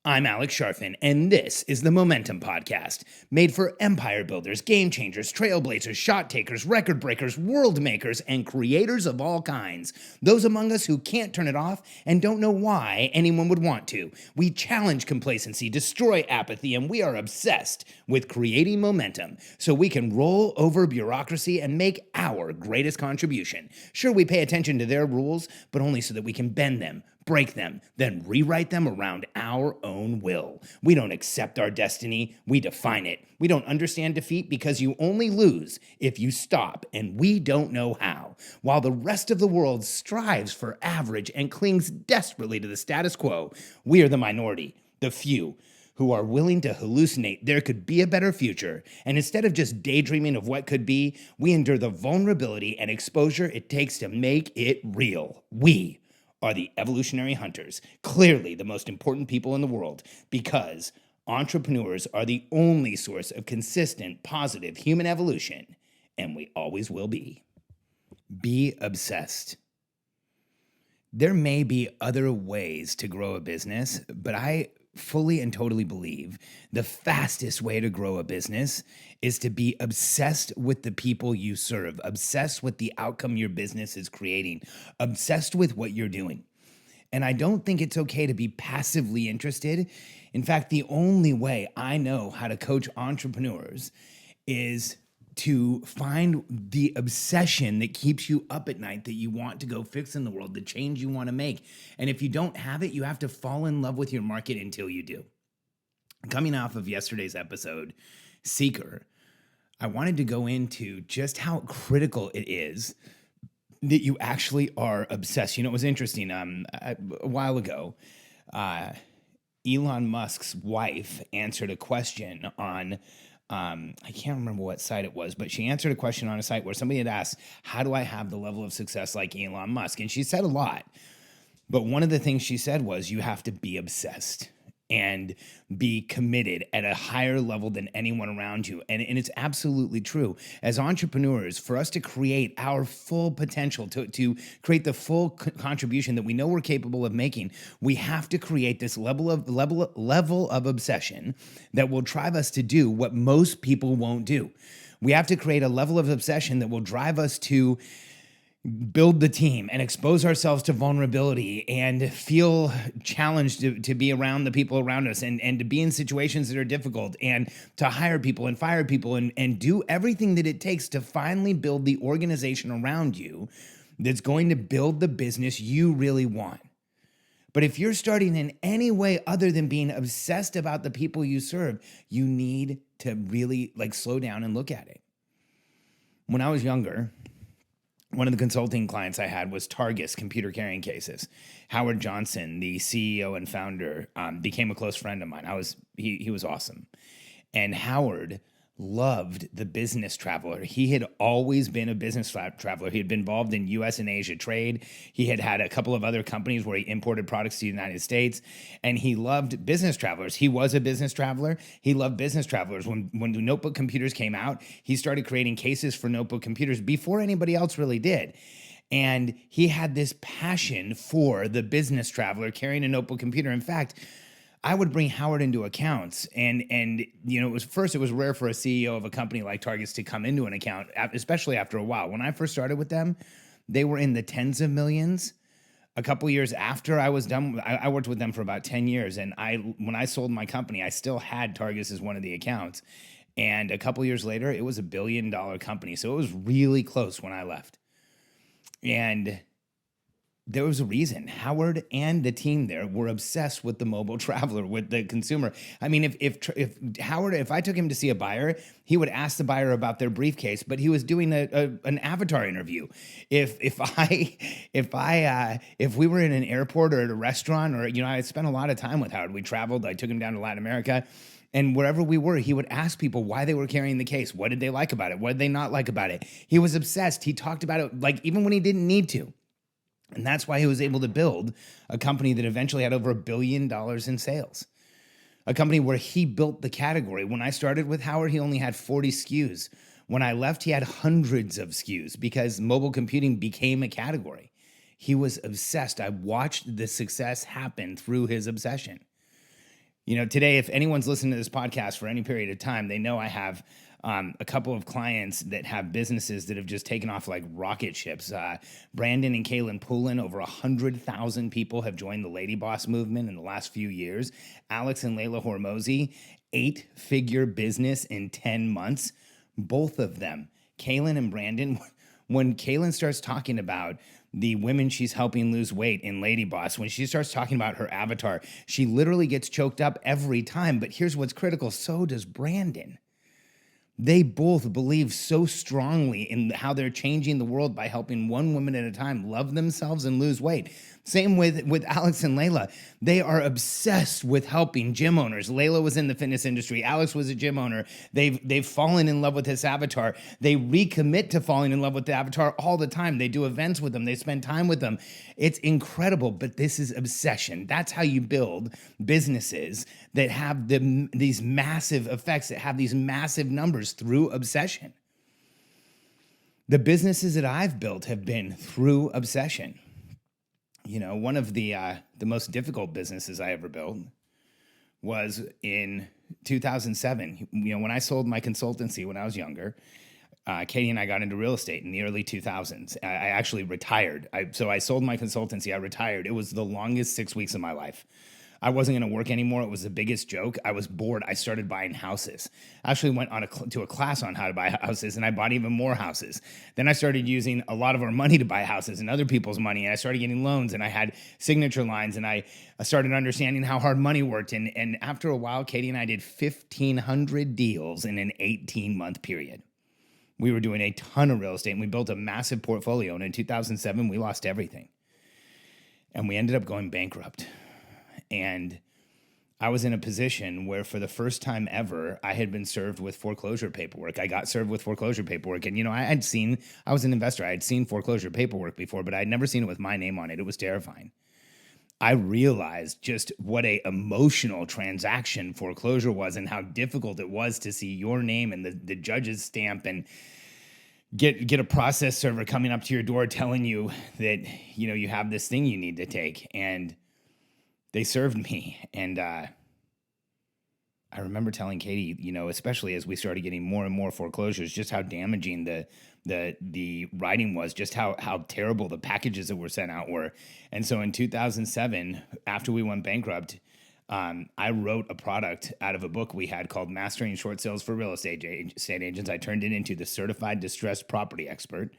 I'm Alex Sharfin, and this is the Momentum Podcast, made for empire builders, game changers, trailblazers, shot takers, record breakers, world makers, and creators of all kinds. Those among us who can't turn it off and don't know why anyone would want to. We challenge complacency, destroy apathy, and we are obsessed with creating momentum so we can roll over bureaucracy and make our greatest contribution. Sure, we pay attention to their rules, but only so that we can bend them, break them, then rewrite them around our own will. We don't accept our destiny, we define it. We don't understand defeat because you only lose if you stop, and we don't know how. While the rest of the world strives for average and clings desperately to the status quo, we are the minority, the few, who are willing to hallucinate there could be a better future, and instead of just daydreaming of what could be, we endure the vulnerability and exposure it takes to make it real. We are the evolutionary hunters, clearly the most important people in the world, because entrepreneurs are the only source of consistent, positive human evolution, and we always will be. Be obsessed. There may be other ways to grow a business, but I fully and totally believe the fastest way to grow a business is to be obsessed with the people you serve, obsessed with the outcome your business is creating, obsessed with what you're doing. And I don't think it's okay to be passively interested. In fact, the only way I know how to coach entrepreneurs is to find the obsession that keeps you up at night, that you want to go fix in the world, the change you want to make. And if you don't have it, you have to fall in love with your market until you do. Coming off of yesterday's episode, Seeker, I wanted to go into just how critical it is that you actually are obsessed. You know, it was interesting. A while ago, Elon Musk's wife answered a question on I can't remember what site it was, but she answered a question on a site where somebody had asked, how do I have the level of success like Elon Musk? And she said a lot. But one of the things she said was, you have to be obsessed and be committed at a higher level than anyone around you. And it's absolutely true. As entrepreneurs, for us to create our full potential, to create the full contribution that we know we're capable of making, we have to create this level of obsession that will drive us to do what most people won't do. We have to create a level of obsession that will drive us to build the team and expose ourselves to vulnerability and feel challenged to be around the people around us and to be in situations that are difficult and to hire people and fire people and do everything that it takes to finally build the organization around you that's going to build the business you really want. But if you're starting in any way other than being obsessed about the people you serve, you need to really slow down and look at it. When I was younger, one of the consulting clients I had was Targus Computer Carrying Cases. Howard Johnson, the CEO and founder, became a close friend of mine. He was awesome. And Howard loved the business traveler. He had always been a business traveler. He had been involved in US and Asia trade. He had had a couple of other companies where he imported products to the United States, and he loved business travelers. He was a business traveler. He loved business travelers. When the notebook computers came out, he started creating cases for notebook computers before anybody else really did. And he had this passion for the business traveler carrying a notebook computer. In fact, I would bring Howard into accounts, and it was rare for a CEO of a company like Targus to come into an account, especially after a while. When I first started with them, they were in the tens of millions. A couple years after I was done, I worked with them for about 10 years, and when I sold my company, I still had Targus as one of the accounts. And a couple years later, it was a $1 billion company, so it was really close when I left. And there was a reason. Howard and the team there were obsessed with the mobile traveler, with the consumer. I mean, if I took him to see a buyer, he would ask the buyer about their briefcase, but he was doing an avatar interview. If we were in an airport or at a restaurant, or I spent a lot of time with Howard. We traveled. I took him down to Latin America. And wherever we were, he would ask people why they were carrying the case. What did they like about it? What did they not like about it? He was obsessed. He talked about it even when he didn't need to. And that's why he was able to build a company that eventually had over $1 billion in sales. A company where he built the category. When I started with Howard, he only had 40 SKUs. When I left, he had hundreds of SKUs because mobile computing became a category. He was obsessed. I watched the success happen through his obsession. Today, if anyone's listening to this podcast for any period of time, they know I have a couple of clients that have businesses that have just taken off like rocket ships. Brandon and Kaylin Poulin, over 100,000 people have joined the Lady Boss movement in the last few years. Alex and Layla Hormozy, 8-figure business in 10 months. Both of them, Kaylin and Brandon, when Kaylin starts talking about the women she's helping lose weight in Lady Boss, when she starts talking about her avatar, she literally gets choked up every time. But here's what's critical. So does Brandon. They both believe so strongly in how they're changing the world by helping one woman at a time love themselves and lose weight. Same with Alex and Layla. They are obsessed with helping gym owners. Layla was in the fitness industry. Alex was a gym owner. They've fallen in love with this avatar. They recommit to falling in love with the avatar all the time. They do events with them. They spend time with them. It's incredible, but this is obsession. That's how you build businesses that have these massive effects, that have these massive numbers through obsession. The businesses that I've built have been through obsession. One of the most difficult businesses I ever built was in 2007. When I sold my consultancy when I was younger, Cadey and I got into real estate in the early 2000s. I actually retired. So I sold my consultancy. I retired. It was the longest 6 weeks of my life. I wasn't going to work anymore. It was the biggest joke. I was bored. I started buying houses. I actually went to a class on how to buy houses, and I bought even more houses. Then I started using a lot of our money to buy houses and other people's money, and I started getting loans, and I had signature lines, and I started understanding how hard money worked. And after a while, Cadey and I did 1,500 deals in an 18-month period. We were doing a ton of real estate, and we built a massive portfolio. And in 2007, we lost everything. And we ended up going bankrupt. And I was in a position where for the first time ever, I had been served with foreclosure paperwork. I got served with foreclosure paperwork. And, I was an investor. I had seen foreclosure paperwork before, but I had never seen it with my name on it. It was terrifying. I realized just what a emotional transaction foreclosure was and how difficult it was to see your name and the judge's stamp and get a process server coming up to your door telling you that, you have this thing you need to take. And they served me. And I remember telling Cadey, especially as we started getting more and more foreclosures, just how damaging the writing was, just how terrible the packages that were sent out were. And so in 2007, after we went bankrupt, I wrote a product out of a book we had called Mastering Short Sales for Real Estate Agents. I turned it into the Certified Distressed Property Expert,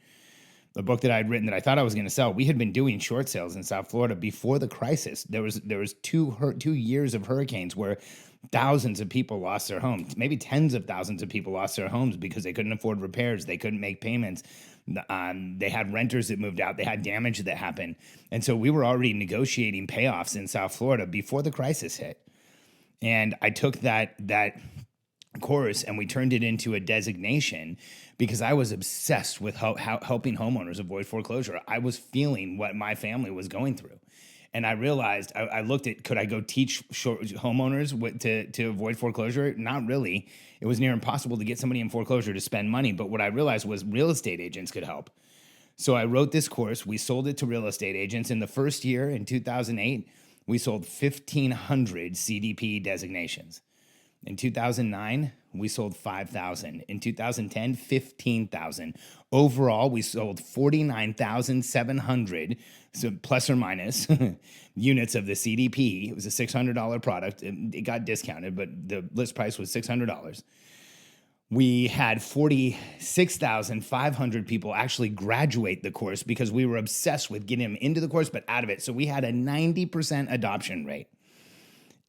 the book that I'd written that I thought I was going to sell. We had been doing short sales in South Florida before the crisis. There was 2 years of hurricanes where thousands of people lost their homes. Maybe tens of thousands of people lost their homes because they couldn't afford repairs. They couldn't make payments. They had renters that moved out. They had damage that happened. And so we were already negotiating payoffs in South Florida before the crisis hit. And I took that course and we turned it into a designation because I was obsessed with helping homeowners avoid foreclosure. I was feeling what my family was going through. And I realized, I looked at, could I go teach homeowners to avoid foreclosure? Not really. It was near impossible to get somebody in foreclosure to spend money. But what I realized was real estate agents could help. So I wrote this course. We sold it to real estate agents. In the first year, in 2008, we sold 1,500 CDPE designations. In 2009, we sold 5,000. In 2010, 15,000. Overall, we sold 49,700, so plus or minus, units of the CDP. It was a $600 product. It got discounted, but the list price was $600. We had 46,500 people actually graduate the course because we were obsessed with getting them into the course, but out of it. So we had a 90% adoption rate.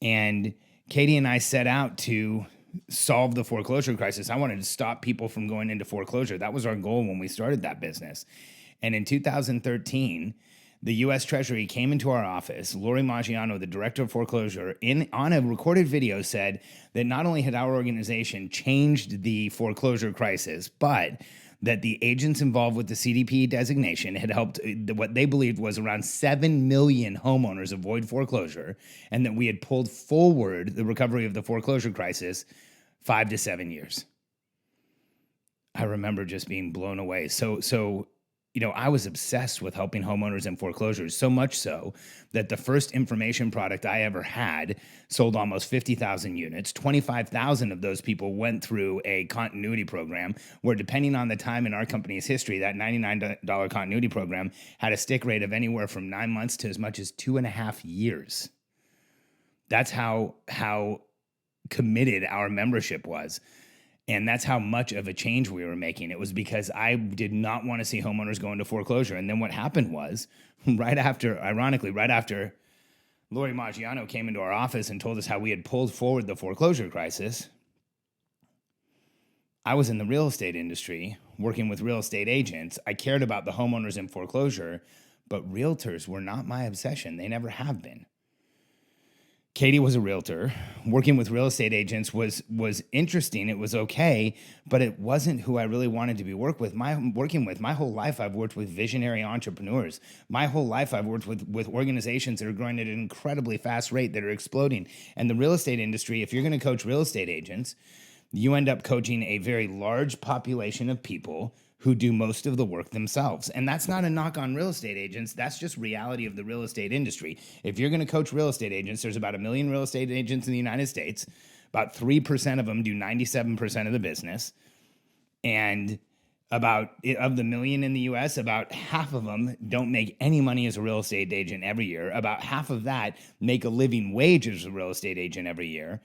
And Cadey and I set out to solve the foreclosure crisis. I wanted to stop people from going into foreclosure. That was our goal when we started that business. And in 2013, the US Treasury came into our office. Lori Maggiano, the director of foreclosure, on a recorded video said that not only had our organization changed the foreclosure crisis, but that the agents involved with the CDPE designation had helped what they believed was around 7 million homeowners avoid foreclosure, and that we had pulled forward the recovery of the foreclosure crisis 5 to 7 years. I remember just being blown away. So I was obsessed with helping homeowners in foreclosures, so much so that the first information product I ever had sold almost 50,000 units. 25,000 of those people went through a continuity program where, depending on the time in our company's history, that $99 continuity program had a stick rate of anywhere from 9 months to as much as 2.5 years. That's how committed our membership was. And that's how much of a change we were making. It was because I did not want to see homeowners go into foreclosure. And then what happened was, ironically, right after Lori Maggiano came into our office and told us how we had pulled forward the foreclosure crisis, I was in the real estate industry working with real estate agents. I cared about the homeowners in foreclosure, but realtors were not my obsession. They never have been. Cadey was a realtor. Working with real estate agents was interesting. It was okay, but it wasn't who I really wanted to be working with. My whole life, I've worked with visionary entrepreneurs. My whole life, I've worked with organizations that are growing at an incredibly fast rate, that are exploding. And the real estate industry, if you're going to coach real estate agents, you end up coaching a very large population of people who do most of the work themselves. And that's not a knock on real estate agents. That's just reality of the real estate industry. If you're going to coach real estate agents, there's about 1 million real estate agents in the United States. About 3% of them do 97% of the business. And of the million in the US, about half of them don't make any money as a real estate agent every year. About half of that make a living wage as a real estate agent every year.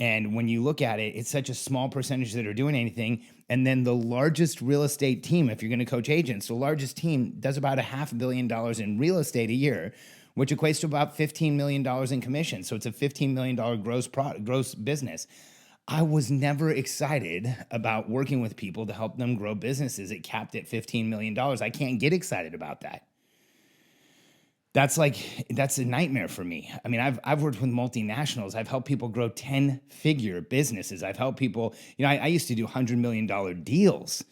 And when you look at it, it's such a small percentage that are doing anything. And then the largest real estate team, if you're going to coach agents, the largest team does about $500 million in real estate a year, which equates to about $15 million in commission. So it's a $15 million gross business. I was never excited about working with people to help them grow businesses. It capped at $15 million. I can't get excited about that. That's a nightmare for me. I mean, I've worked with multinationals. I've helped people grow 10-figure businesses. I've helped people, I used to do $100 million deals.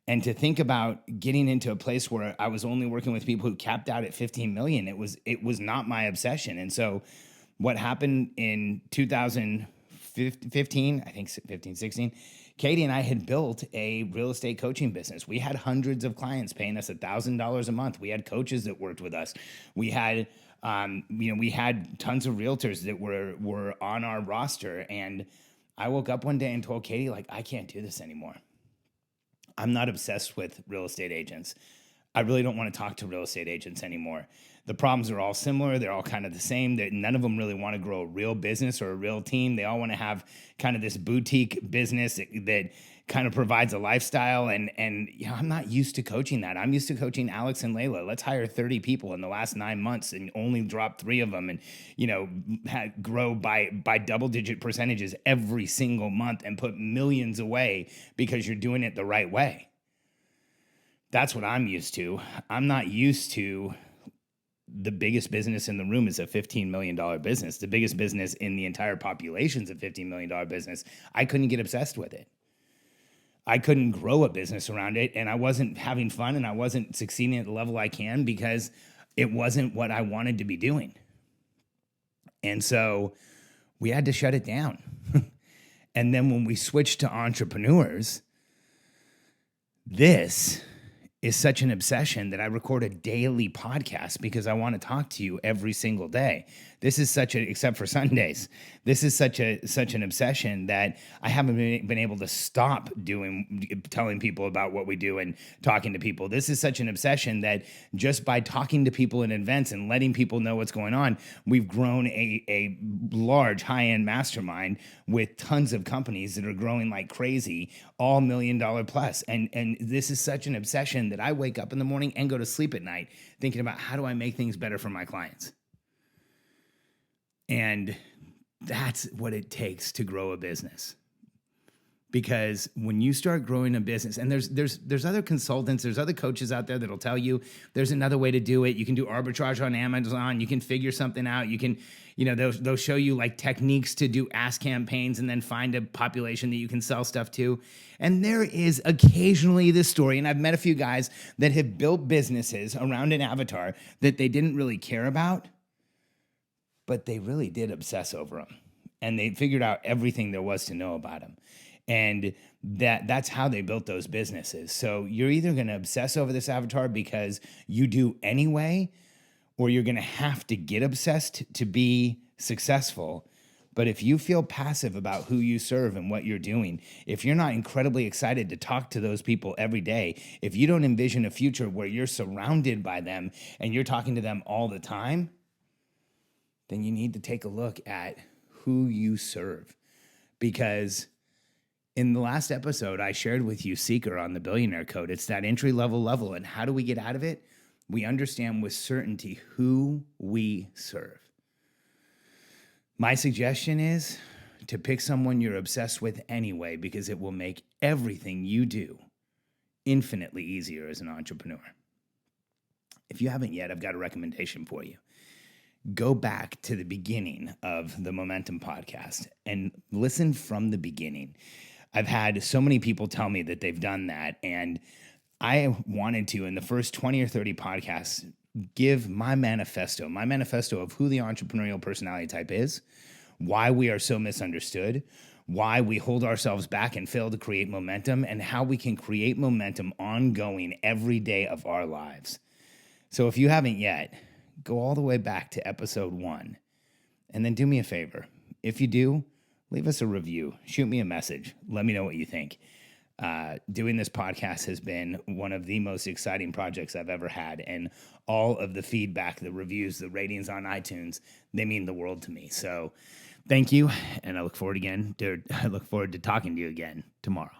And to think about getting into a place where I was only working with people who capped out at 15 million, it was not my obsession. And so what happened in 2015, I think 15, 16, Cadey and I had built a real estate coaching business. We had hundreds of clients paying us $1,000 a month. We had coaches that worked with us. We had, we had tons of realtors that were on our roster. And I woke up one day and told Cadey, I can't do this anymore. I'm not obsessed with real estate agents. I really don't want to talk to real estate agents anymore. The problems are all similar. They're all kind of the same. None of them really want to grow a real business or a real team. They all want to have kind of this boutique business that kind of provides a lifestyle. And I'm not used to coaching that. I'm used to coaching Alex and Layla. Let's hire 30 people in the last 9 months and only drop 3 of them, and grow by double-digit percentages every single month and put millions away because you're doing it the right way. That's what I'm used to. I'm not used to the biggest business in the room is a $15 million business. The biggest business in the entire population is a $15 million business. I couldn't get obsessed with it. I couldn't grow a business around it, and I wasn't having fun, and I wasn't succeeding at the level I can because it wasn't what I wanted to be doing. And so we had to shut it down. And then when we switched to entrepreneurs, this is such an obsession that I record a daily podcast because I want to talk to you every single day. This is except for Sundays, this is such an obsession that I haven't been able to stop telling people about what we do and talking to people. This is such an obsession that just by talking to people in events and letting people know what's going on, we've grown a large high-end mastermind with tons of companies that are growing like crazy, all $1 million plus. And this is such an obsession that I wake up in the morning and go to sleep at night thinking about how do I make things better for my clients. And that's what it takes to grow a business. Because when you start growing a business, and there's other consultants, there's other coaches out there that'll tell you there's another way to do it. You can do arbitrage on Amazon. You can figure something out. You can, they'll show you like techniques to do ask campaigns and then find a population that you can sell stuff to. And there is occasionally this story, and I've met a few guys that have built businesses around an avatar that they didn't really care about, but they really did obsess over them. And they figured out everything there was to know about them. And that's how they built those businesses. So you're either going to obsess over this avatar because you do anyway, or you're going to have to get obsessed to be successful. But if you feel passive about who you serve and what you're doing, if you're not incredibly excited to talk to those people every day, if you don't envision a future where you're surrounded by them and you're talking to them all the time, then you need to take a look at who you serve. Because in the last episode, I shared with you Seeker on the Billionaire Code. It's that entry level. And how do we get out of it? We understand with certainty who we serve. My suggestion is to pick someone you're obsessed with anyway, because it will make everything you do infinitely easier as an entrepreneur. If you haven't yet, I've got a recommendation for you. Go back to the beginning of the Momentum podcast and listen from the beginning. I've had so many people tell me that they've done that, and I wanted to, in the first 20 or 30 podcasts, give my manifesto of who the entrepreneurial personality type is, why we are so misunderstood, why we hold ourselves back and fail to create momentum, and how we can create momentum ongoing every day of our lives. So if you haven't yet, go all the way back to episode 1, and then do me a favor. If you do, leave us a review. Shoot me a message. Let me know what you think. Doing this podcast has been one of the most exciting projects I've ever had, and all of the feedback, the reviews, the ratings on iTunes, they mean the world to me. So thank you, and I look forward to talking to you again tomorrow.